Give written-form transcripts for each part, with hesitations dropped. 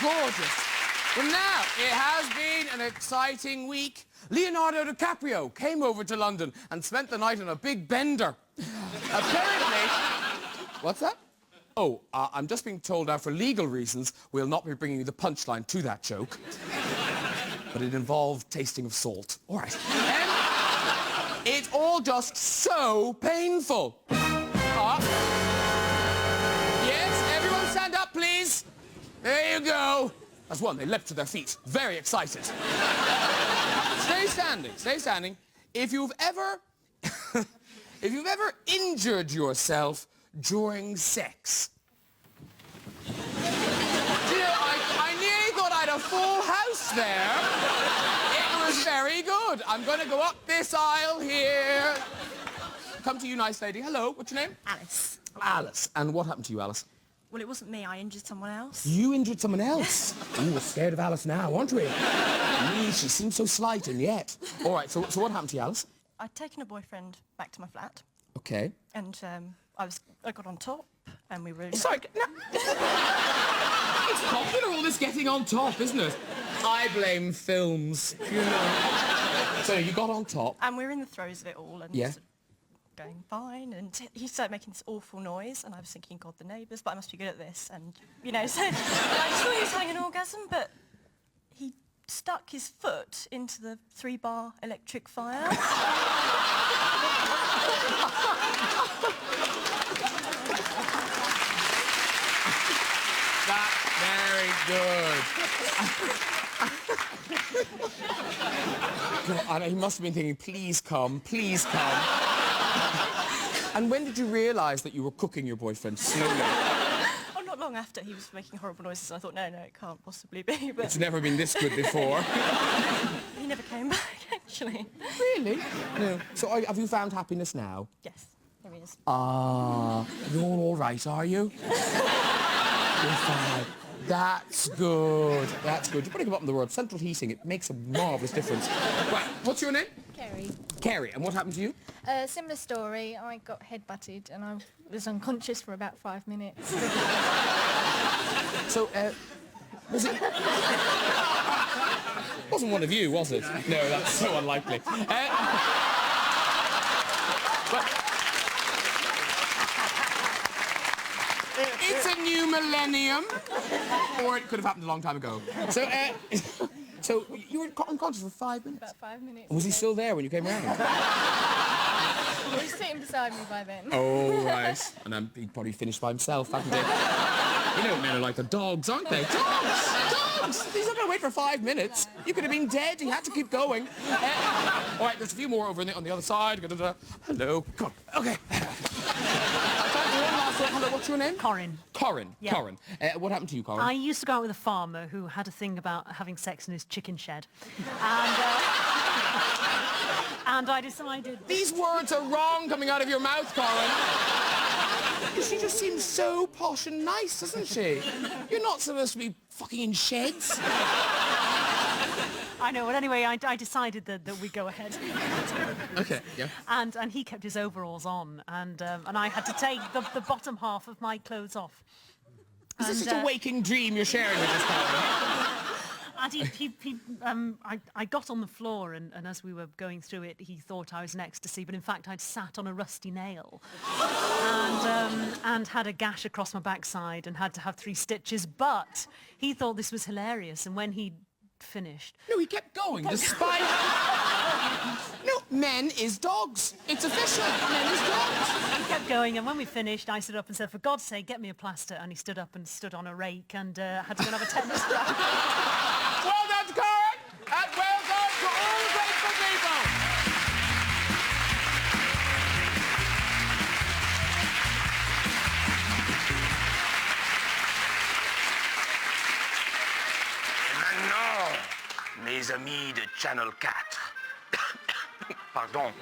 gorgeous. Well, now, it has been an exciting week. Leonardo DiCaprio came over to London and spent the night on a big bender. Apparently... What's that? Oh, I'm just being told now for legal reasons we'll not be bringing you the punchline to that joke. But it involved tasting of salt. All right. It's all just so painful. Yes, everyone stand up, please. There you go. As one, they leapt to their feet, very excited. Stay standing, stay standing. If you've ever injured yourself during sex. You know, I nearly thought I had a full house there. It was very good. I'm going to go up this aisle here. Come to you, nice lady. Hello, what's your name? Alice. Alice. And what happened to you, Alice? Well, it wasn't me. I injured someone else. You injured someone else? Ooh, we're scared of Alice now, aren't we? She seems so slight and yet. All right, so what happened to you, Alice? I'd taken a boyfriend back to my flat. Okay. And I got on top, and we were... Sorry, no. It's popular, all this getting on top, isn't it? I blame films, you know. So you got on top. And we were in the throes of it all, and... Yeah. Going fine, and he started making this awful noise, and I was thinking, God, the neighbours, but I must be good at this, and, you know, so I just thought he was having an orgasm, but he stuck his foot into the 3-bar electric fire. That's very good. God, he must have been thinking, please come, please come. And when did you realise that you were cooking your boyfriend slowly? Oh, not long after. He was making horrible noises. I thought, no, it can't possibly be. But it's never been this good before. He never came back, actually. Really? No. So have you found happiness now? Yes, there he is. You're all right, are you? You're fine. That's good. That's good. You're putting up in the world. Central heating, it makes a marvellous difference. Right, what's your name? Kerry. Kerry, and what happened to you? Similar story. I got head-butted and I was unconscious for about 5 minutes. So, was it... wasn't one of you, was it? No, that's so unlikely. But... It's a new millennium. Or it could have happened a long time ago. So, so you were unconscious for 5 minutes? About 5 minutes. And was he still there when you came around? He was sitting beside me by then. Oh, right. And he'd probably finished by himself, hadn't he? You know, men are like the dogs, aren't they? Dogs! Dogs! He's not going to wait for 5 minutes. You could have been dead. He had to keep going. All right, there's a few more over on the other side. Hello. Come on. Okay. Hello, what's your name? Corin. Corin. Yeah. Corin. What happened to you, Corin? I used to go out with a farmer who had a thing about having sex in his chicken shed. And I decided... These words are wrong coming out of your mouth, Corin. She just seems so posh and nice, doesn't she? You're not supposed to be fucking in sheds. I know, but anyway, I decided that we'd go ahead. Okay, yeah. And he kept his overalls on, and I had to take the bottom half of my clothes off. Is this such a waking dream you're sharing with this Corin? And I got on the floor, and as we were going through it, he thought I was an ecstasy, but in fact I'd sat on a rusty nail and had a gash across my backside and had to have 3 stitches. But he thought this was hilarious, and when he finished... No, he kept going, despite... No, men is dogs. It's official. Men is dogs. He kept going, and when we finished, I stood up and said, for God's sake, get me a plaster. And he stood up and stood on a rake and had to go and have a tennis racket. Well done, Corin! And well done to all the grateful people! Et maintenant, mes amis de Channel 4. Pardon.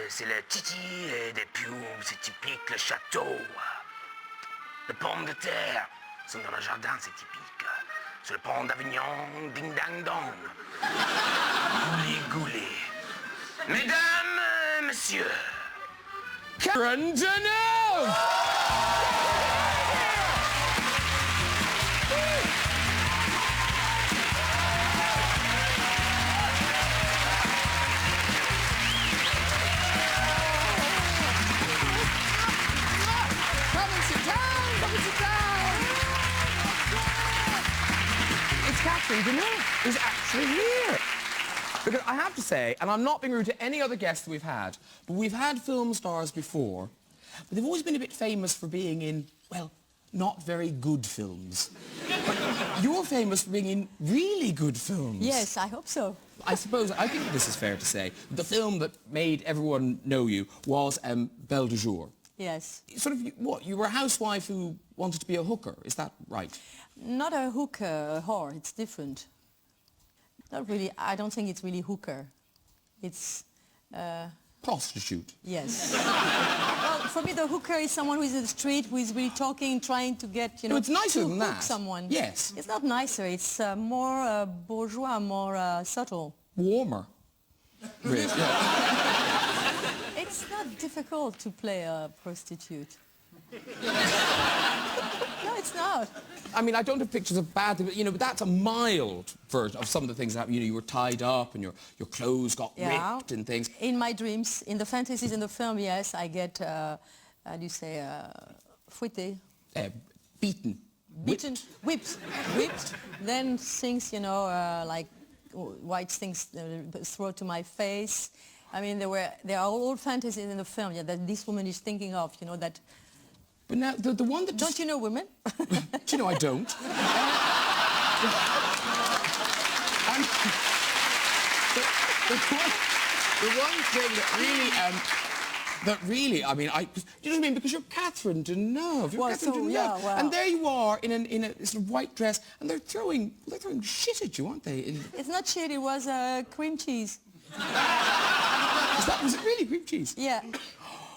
C'est le titi des pious, c'est typique, le château. Les pommes de terre sont dans le jardin, c'est typique. Sur le pont d'Avignon, ding-dang-dong. Goulet-goulet. Mesdames, messieurs. Deneuve! Deneuve is actually here. Because I have to say, and I'm not being rude to any other guests that we've had, but we've had film stars before, but they've always been a bit famous for being in, well, not very good films. But you're famous for being in really good films. Yes, I hope so. I suppose, I think this is fair to say, the film that made everyone know you was Belle de Jour. Yes. Sort of, what, you were a housewife who wanted to be a hooker, is that right? Not a hooker, a whore, it's different. Not really, I don't think it's really hooker. It's... Prostitute. Yes. Well, for me, the hooker is someone who is in the street, who is really talking, trying to get, you know, No, it's nicer to than hook that. someone. Yes. It's not nicer, it's more bourgeois, more subtle. Warmer. Really, yeah. It's not difficult to play a prostitute. No, it's not. I mean, I don't have pictures of bad things, but, you know, but that's a mild version of some of the things that happened. You know, you were tied up and your clothes got ripped and things. In my dreams, in the fantasies in the film, yes, I get, how do you say, fouetté. Beaten. Beaten, whipped, then things, you know, like white things thrown to my face. I mean, there are all fantasies in the film, yeah, that this woman is thinking of, you know, that... But now, the one that... Don't you know women? Do you know I don't? The one thing that really, I mean, you know what I mean? Because you're Catherine Deneuve. You're Well, Catherine so, Deneuve. yeah, well. And there you are in a sort of white dress, and they're throwing shit at you, aren't they? It's not shit, it was cream cheese. Was it really cream cheese? Yeah.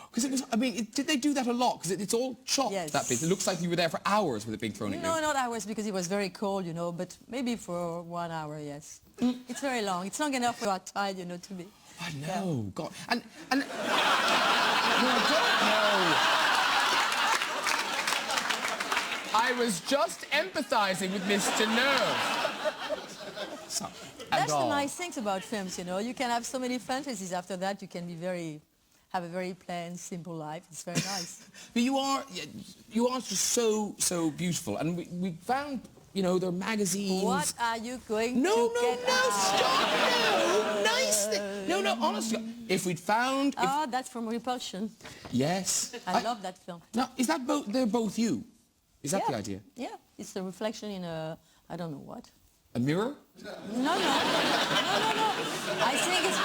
Because it was, I mean, did they do that a lot? Because it's all chopped, Yes. that bit. It looks like you were there for hours with it being thrown at you. No, not hours, because it was very cold, you know, but maybe for 1 hour, yes. It's very long. It's long enough for outside, you know, to be... I know, yeah. God. And no, I don't know. I was just empathizing with Miss Deneuve. So, That's the nice things about films, you know. You can have so many fantasies. After that, you can be have a very plain, simple life. It's very nice. But you are just so beautiful. And we found, you know, there are magazines. What are you going to get stop, no, nice thing. No, honestly, if we'd found... that's from Repulsion. Yes. I love that film. Now, is that they're both you? Is that the idea? Yeah, it's a reflection in a, I don't know what. A mirror? No. I think it's...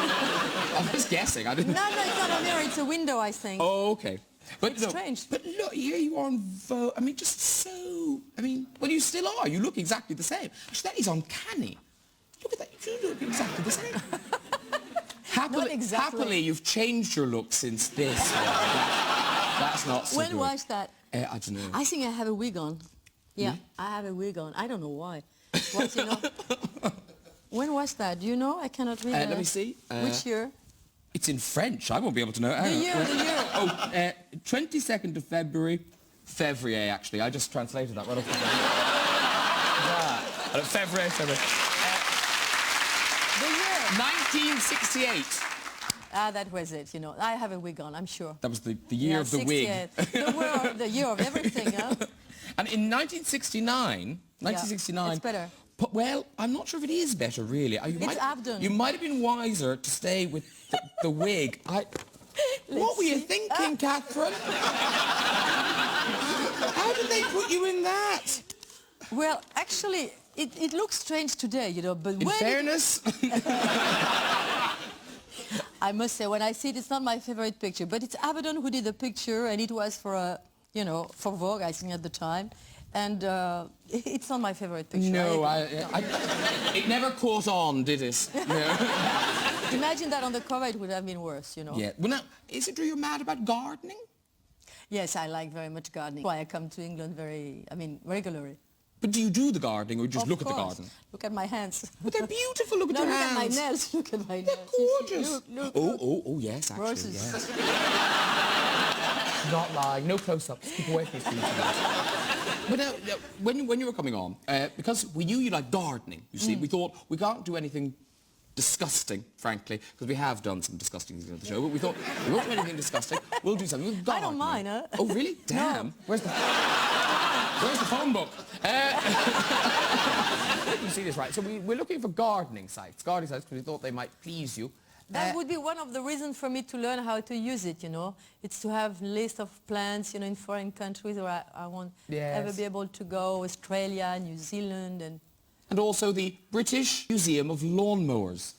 I'm just guessing, I didn't... No, it's not a mirror, it's a window, I think. Oh, okay. But it's strange. But look, here you are on Vogue. I mean, just so... I mean, well, you still are. You look exactly the same. Actually, that is uncanny. Look at that. You look exactly the same. Happily, you've changed your look since this. That's not so When good. was that? I don't know. I think I have a wig on. Yeah, I have a wig on. I don't know why. What, you know? When was that? Do you know? I cannot read. Let me see. Which year? It's in French. I won't be able to know. The year. Oh, 22nd of February. Février, actually. I just translated that right off the top. Février. The year. 1968. That was it, you know. I have a wig on, I'm sure. That was the year of the wig. The year of everything, huh? And in 1969... It's better. Well, I'm not sure if it is better, really. Abdon. You might have been wiser to stay with the wig. What were you thinking, Catherine? How did they put you in that? Well, actually, it looks strange today, you know, but in fairness... I must say, when I see it, it's not my favorite picture, but it's Abaddon who did the picture, and it was for, you know, for Vogue, I think, at the time. And it's not my favorite picture. No, it never caught on, did it? No. Imagine that on the cover, it would have been worse, you know. Yeah. Well, now, is it true you're mad about gardening? Yes, I like very much gardening. Why I come to England regularly. But do you do the gardening or just look at the garden? Look at my hands. But they're beautiful, look at your hands. Look at my nails, look at my nails. They're gorgeous. Look. Oh, yes, actually, Roses. yes. Not lying, no close-ups, keep away from me. But now, when you were coming on, because we knew you liked gardening, you see, we thought we can't do anything disgusting, frankly, because we have done some disgusting things on the show, but we thought we won't do anything disgusting. We'll do something with gardening. I don't mind, huh? Oh, really? Damn. No. Where's the phone book? You see this, right? So we're looking for gardening sites, because we thought they might please you. That would be one of the reasons for me to learn how to use it, you know. It's to have list of plants, you know, in foreign countries where I won't ever be able to go, Australia, New Zealand, and also the British Museum of Lawnmowers.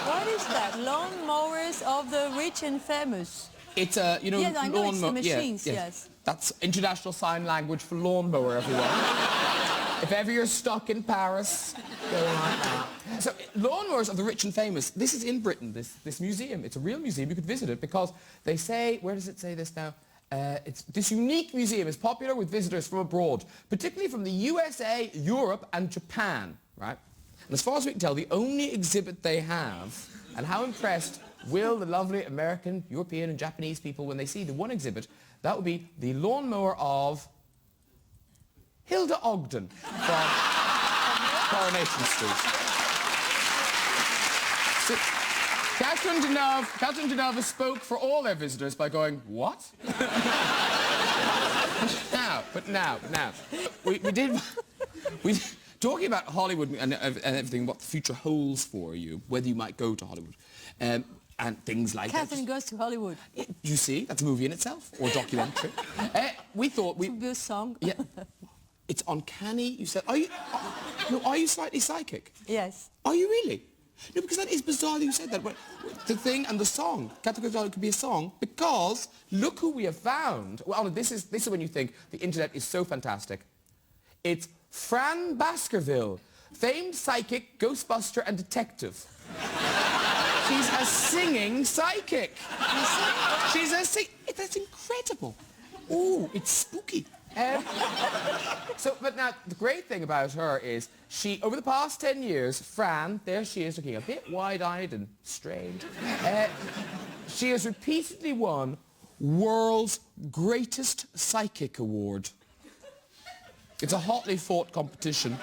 what is that? Lawnmowers of the rich and famous. It's a, you know, yes, I know it's the machines, yes. yes. That's international sign language for lawnmower, everyone. If ever you're stuck in Paris, go like that. So, lawnmowers of the rich and famous. This is in Britain, this museum. It's a real museum. You could visit it because they say, where does it say this now? This unique museum is popular with visitors from abroad, particularly from the USA, Europe, and Japan, right? And as far as we can tell, the only exhibit they have, and how impressed will the lovely American, European, and Japanese people when they see the one exhibit, that would be the lawnmower of Hilda Ogden from Coronation Street. So, Catherine Deneuve spoke for all their visitors by going, what? Now, we did, talking about Hollywood and everything, what the future holds for you, whether you might go to Hollywood, and things like that. Catherine goes to Hollywood. You see, that's a movie in itself, or documentary. We thought we... It would be a song. Yeah. It's uncanny. You said, are you slightly psychic? Yes. Are you really? No, because that is bizarre that you said that. The thing and the song. Category could be a song because look who we have found. Well, this is when you think the internet is so fantastic. It's Fran Baskerville, famed psychic, ghostbuster, and detective. She's a singing psychic. She's a that's incredible. Ooh, it's spooky. But now, the great thing about her is she, over the past 10 years, Fran, there she is looking a bit wide-eyed and strange, she has repeatedly won World's Greatest Psychic Award. It's a hotly fought competition.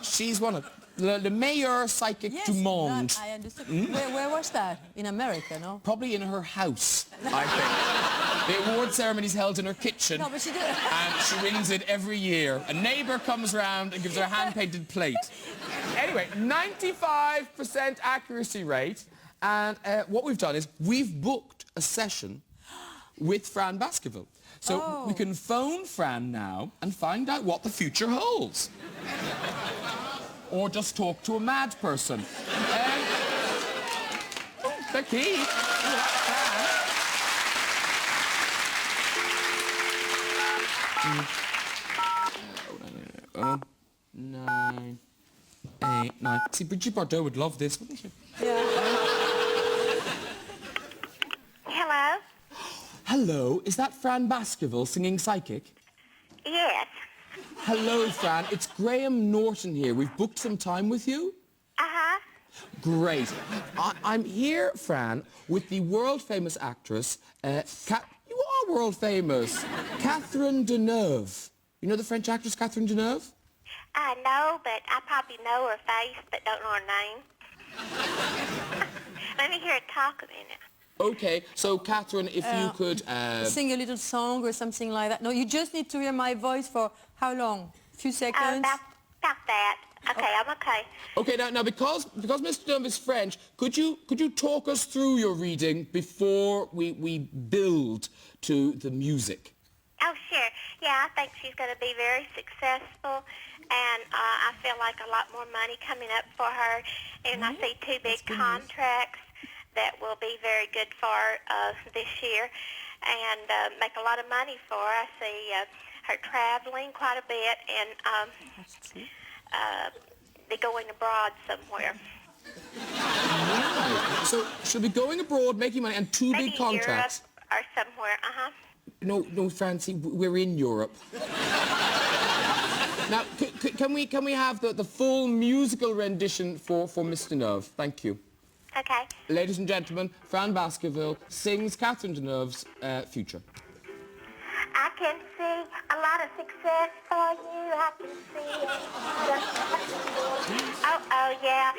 She's won it. Le meilleur psychic du monde. I understood. Where was that? In America, no? Probably in her house, I think. The award ceremony's held in her kitchen. No, but she did. And she wins it every year. A neighbour comes round and gives her a hand-painted plate. Anyway, 95% accuracy rate. And what we've done is we've booked a session with Fran Baskerville. So we can phone Fran now and find out what the future holds. Or just talk to a mad person. The key. Nine, 8, 9. See, Brigitte Bardot would love this, wouldn't she? Yeah. Hello? Hello, is that Fran Baskerville singing psychic? Yes. Hello, Fran. It's Graham Norton here. We've booked some time with you. Uh-huh. Great. I'm here, Fran, with the world-famous actress, you are world-famous, Catherine Deneuve. You know the French actress Catherine Deneuve? I know, but I probably know her face, but don't know her name. Let me hear her talk a minute. Okay, so Catherine, if you could... Sing a little song or something like that. No, you just need to hear my voice for how long? A few seconds? About that. Okay, I'm okay. Okay, now because Mr. Deneuve is French, could you talk us through your reading before we build to the music? Oh, sure. Yeah, I think she's going to be very successful, and I feel like a lot more money coming up for her, and I see 2 big contracts that will be very good for her this year and make a lot of money for her. I see her traveling quite a bit and be going abroad somewhere. Right. So she'll be going abroad, making money, and 2 big contracts. Europe or somewhere, No, Francie, we're in Europe. Now, can we have the full musical rendition for Miss Deneuve? Thank you. Okay. Ladies and gentlemen, Fran Baskerville sings Catherine Deneuve's Future. I can see a lot of success for you. I can see Oh, yeah.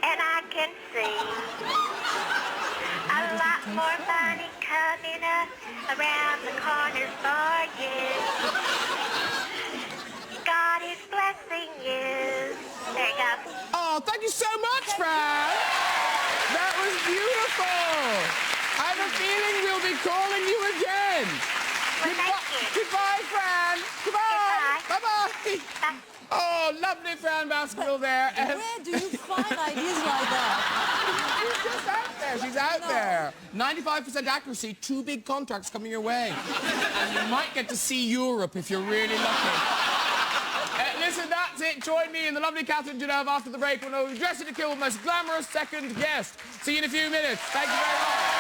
And I can see a lot more money coming up around the corner for you. God is blessing you. There you go. Oh, thank you so much, Fran. That was beautiful. I have a feeling we'll be calling you again. Well, thank you. Goodbye, Fran. Goodbye. Goodbye. Bye-bye. Bye. Oh, lovely Fran Baskerville there. Where do you find ideas like that? She's just out there. She's out there. 95% accuracy, 2 big contracts coming your way. And you might get to see Europe if you're really lucky. Listen, that's it. Join me and the lovely Catherine Deneuve after the break when we'll be dressing to kill with most glamorous second guest. See you in a few minutes. Thank you very much.